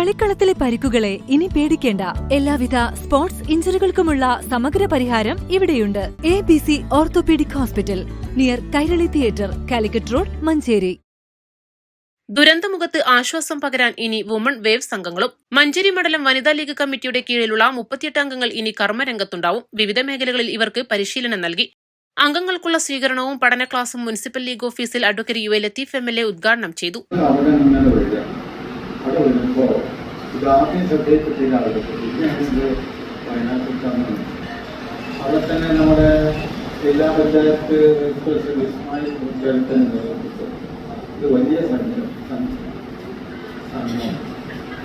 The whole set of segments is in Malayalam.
കളിക്കളത്തിലെ പരിക്കുകളെ ഇനി പേടിക്കേണ്ട. എല്ലാവിധ സ്പോർട്സ് ഇഞ്ചുറികൾക്കുമുള്ള സമഗ്ര പരിഹാരം ഇവിടെയുണ്ട്. ABC orthopaedic hospital, near Kairali theatre, Calicut road, Manjeri. ദുരന്തമുഖത്ത് ആശ്വാസം പകരാൻ ഇനി വുമൺ വേവ് സംഘങ്ങളും. മഞ്ചേരി മണ്ഡലം വനിതാ ലീഗ് കമ്മിറ്റിയുടെ കീഴിലുള്ള 38 അംഗങ്ങൾ ഇനി കർമ്മരംഗത്തുണ്ടാവും. വിവിധ മേഖലകളിൽ ഇവർക്ക് പരിശീലനം നൽകി. അംഗങ്ങൾക്കുള്ള സ്വീകരണവും പഠന ക്ലാസും മുനിസിപ്പൽ ലീഗ് ഓഫീസിൽ അഡ്വക്കേറ്റ് UA ലത്തീഫ് MLA ഉദ്ഘാടനം ചെയ്തു. അവിടെ തന്നെ നമ്മുടെ ജില്ലാ പഞ്ചായത്ത് ഇത് വലിയ സംഘം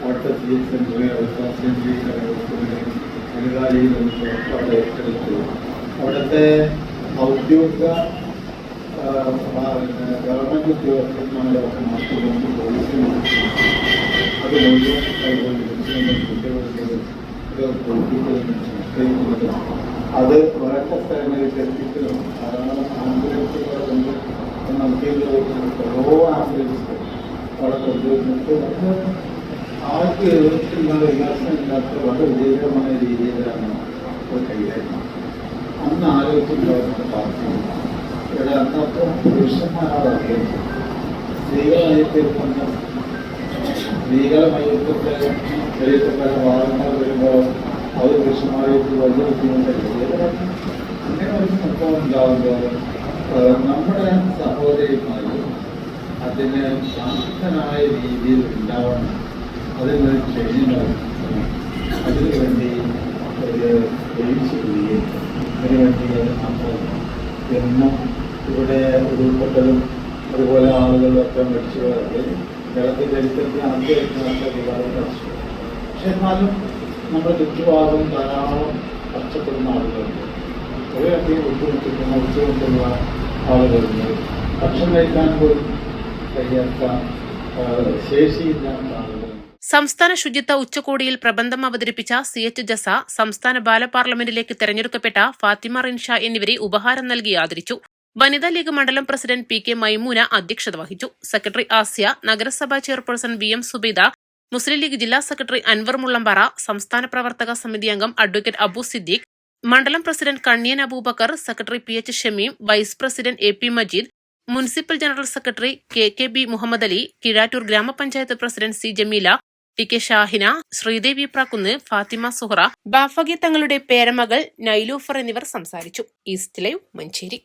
അവിടുത്തെ അവിടെ ഏറ്റെടുത്തു. അവിടുത്തെ ഔദ്യോഗിക ഗവൺമെന്റ് ഉദ്യോഗസ്ഥന്മാരുടെ മാറ്റുകൊണ്ട് പോലീസിന് അത് മുഴുവൻ കുട്ടികളുടെ അത് ഒരൊറ്റ സ്ഥലങ്ങളിൽ എത്തിക്കണം. ധാരാളം ആംബുലൻസുകളുണ്ട്. നമുക്കിത് ഓരോ ആംബുലൻസ് അവിടെ കൊണ്ടുവന്നിട്ട് ആർക്ക് എതിർക്കുന്ന വികാസമില്ലാത്ത വളരെ വിജയകരമായ രീതിയിലാണ് കൈകാര്യം. അന്ന് ആലോചിച്ചിട്ടുണ്ടായിരുന്ന പാർട്ടി ഇവിടെ അന്നപ്പം പുരുഷന്മാരാണ് സ്ത്രീകളായിത്തീർക്കുന്ന സ്ത്രീകളുമായിട്ടൊക്കെ പല വാദങ്ങൾ വരുമ്പോൾ അത് പുരുഷന്മാരായിട്ട് വലിയ ബുദ്ധിമുട്ടല്ല. അങ്ങനെ ഒരു സംഭവം ഉണ്ടാകുമ്പോൾ നമ്മുടെ സഹോദരിമാരും അതിന് ശാന്തനായ രീതിയിൽ ഉണ്ടാവണം. അതിനൊരു ട്രെയിനിങ് അതിനുവേണ്ടി ഒരു പരീക്ഷിക്കുകയും അതിനുവേണ്ടി നമ്മൾ എന്നും ഇവിടെ ഉൾപ്പെട്ടതും അതുപോലെ ആളുകളൊക്കെ മരിച്ചു പോയത് കേരളത്തിൽ ചരിത്രത്തിൽ ആദ്യമായിട്ട് വിവാദം കഴിച്ചു. പക്ഷെ എന്നാലും നമ്മുടെ ചുറ്റുഭാഗം ധാരാളം കഷ്ടപ്പെടുന്ന ആളുകളുണ്ട്. കുറേയധികം ബുദ്ധിമുട്ടുന്ന ഉച്ചകൊണ്ടുള്ള ആളുകളുണ്ട്. ഭക്ഷണം കഴിക്കാൻ പോലും കഴിയാത്ത ശേഷിയില്ലാത്ത ആളുകൾ. സംസ്ഥാന ശുചിത്വ ഉച്ചകോടിയിൽ പ്രബന്ധം അവതരിപ്പിച്ച CH ജസ, സംസ്ഥാന ബാലപാർലമെന്റിലേക്ക് തെരഞ്ഞെടുക്കപ്പെട്ട ഫാത്തിമ റിൻഷ എന്നിവരെ ഉപഹാരം നൽകി ആദരിച്ചു. വനിതാ ലീഗ് മണ്ഡലം പ്രസിഡന്റ് PK മൈമൂന അധ്യക്ഷത വഹിച്ചു. സെക്രട്ടറി ആസിയ, നഗരസഭാ ചെയർപേഴ്സൺ VM സുബൈദ, മുസ്ലിം ലീഗ് ജില്ലാ സെക്രട്ടറി അൻവർ മുള്ളമ്പാറ, സംസ്ഥാന പ്രവർത്തക സമിതി അംഗം അഡ്വക്കേറ്റ് അബു സിദ്ദീഖ്, മണ്ഡലം president Kanniyan Aboobacker, secretary PH Shameem, vice president AP Majeed, municipal general secretary KKB Muhammad Ali, Keezhattoor ഗ്രാമപഞ്ചായത്ത് president C Jameela, TK Shahina, Sreedevi Prakkunnu, Fathima Suhara, Bafaqi തങ്ങളുടെ പേരമകൾ നൈലൂഫർ എന്നിവർ സംസാരിച്ചു. East live, Manjeri.